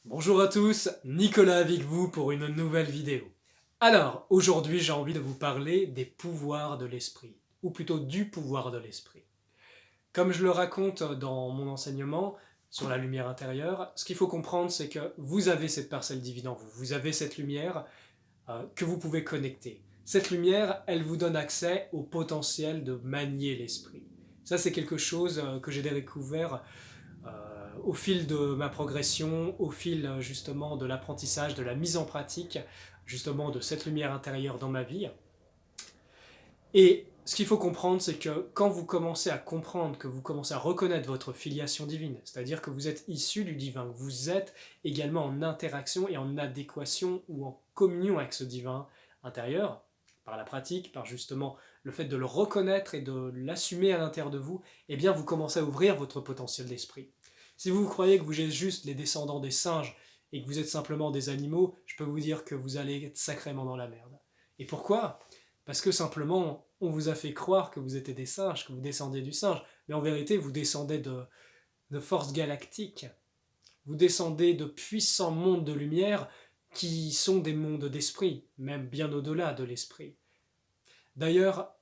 Bonjour à tous, Nicolas avec vous pour une nouvelle vidéo. Alors, aujourd'hui j'ai envie de vous parler des pouvoirs de l'esprit, ou plutôt du pouvoir de l'esprit. Comme je le raconte dans mon enseignement sur la lumière intérieure, ce qu'il faut comprendre c'est que vous avez cette parcelle divine en vous, vous avez cette lumière que vous pouvez connecter. Cette lumière, elle vous donne accès au potentiel de manier l'esprit. Ça c'est quelque chose que j'ai découvert au fil de ma progression, au fil justement de l'apprentissage, de la mise en pratique justement de cette lumière intérieure dans ma vie. Et ce qu'il faut comprendre, c'est que quand vous commencez à comprendre, que vous commencez à reconnaître votre filiation divine, c'est-à-dire que vous êtes issu du divin, que vous êtes également en interaction et en adéquation ou en communion avec ce divin intérieur, par la pratique, par justement le fait de le reconnaître et de l'assumer à l'intérieur de vous, eh bien vous commencez à ouvrir votre potentiel d'esprit. Si vous croyez que vous êtes juste les descendants des singes et que vous êtes simplement des animaux, je peux vous dire que vous allez être sacrément dans la merde. Et pourquoi ? Parce que simplement, on vous a fait croire que vous étiez des singes, que vous descendiez du singe, mais en vérité, vous descendez de forces galactiques. Vous descendez de puissants mondes de lumière qui sont des mondes d'esprit, même bien au-delà de l'esprit. D'ailleurs,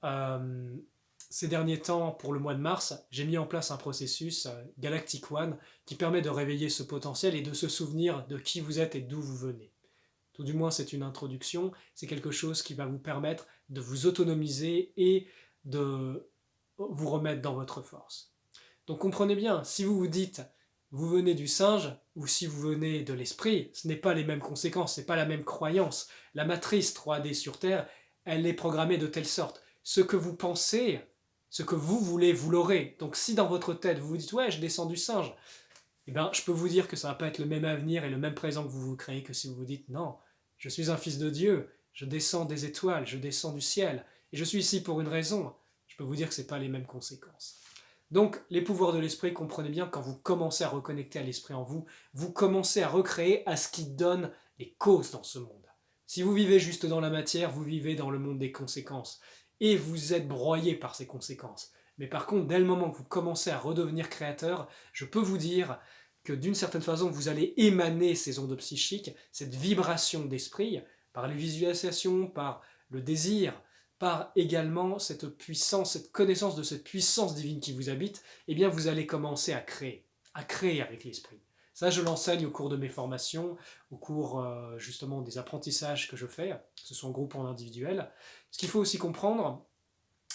ces derniers temps, pour le mois de mars, j'ai mis en place un processus Galactic One qui permet de réveiller ce potentiel et de se souvenir de qui vous êtes et d'où vous venez. Tout du moins, c'est une introduction, c'est quelque chose qui va vous permettre de vous autonomiser et de vous remettre dans votre force. Donc comprenez bien, si vous vous dites vous venez du singe ou si vous venez de l'esprit, ce n'est pas les mêmes conséquences, ce n'est pas la même croyance. La matrice 3D sur Terre, elle est programmée de telle sorte. Ce que vous pensez, ce que vous voulez, vous l'aurez. Donc si dans votre tête vous vous dites ouais, je descends du singe, eh bien, je peux vous dire que ça ne va pas être le même avenir et le même présent que vous vous créez que si vous vous dites non, je suis un fils de Dieu, je descends des étoiles, je descends du ciel, et je suis ici pour une raison. Je peux vous dire que ce n'est pas les mêmes conséquences. Donc, les pouvoirs de l'esprit, comprenez bien, quand vous commencez à reconnecter à l'esprit en vous, vous commencez à recréer à ce qui donne les causes dans ce monde. Si vous vivez juste dans la matière, vous vivez dans le monde des conséquences, et vous êtes broyé par ces conséquences. Mais par contre, dès le moment que vous commencez à redevenir créateur, je peux vous dire que d'une certaine façon, vous allez émaner ces ondes psychiques, cette vibration d'esprit, par les visualisations, par le désir, par également cette puissance, cette connaissance de cette puissance divine qui vous habite, eh bien vous allez commencer à créer avec l'esprit. Ça, je l'enseigne au cours de mes formations, au cours justement des apprentissages que je fais, que ce soit en groupe ou en individuel. Ce qu'il faut aussi comprendre,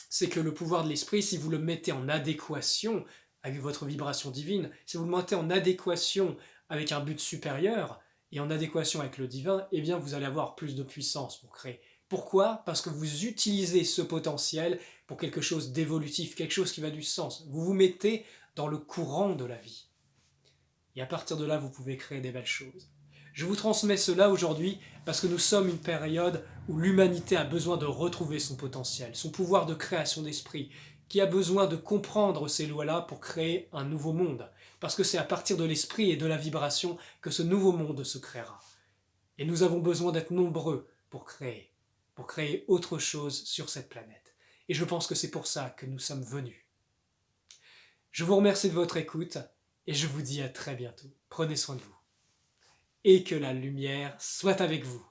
c'est que le pouvoir de l'esprit, si vous le mettez en adéquation avec votre vibration divine, si vous le mettez en adéquation avec un but supérieur et en adéquation avec le divin, eh bien vous allez avoir plus de puissance pour créer. Pourquoi ? Parce que vous utilisez ce potentiel pour quelque chose d'évolutif, quelque chose qui va du sens. Vous vous mettez dans le courant de la vie. Et à partir de là, vous pouvez créer des belles choses. Je vous transmets cela aujourd'hui parce que nous sommes une période où l'humanité a besoin de retrouver son potentiel, son pouvoir de création d'esprit, qui a besoin de comprendre ces lois-là pour créer un nouveau monde. Parce que c'est à partir de l'esprit et de la vibration que ce nouveau monde se créera. Et nous avons besoin d'être nombreux pour créer autre chose sur cette planète. Et je pense que c'est pour ça que nous sommes venus. Je vous remercie de votre écoute et je vous dis à très bientôt. Prenez soin de vous. Et que la lumière soit avec vous.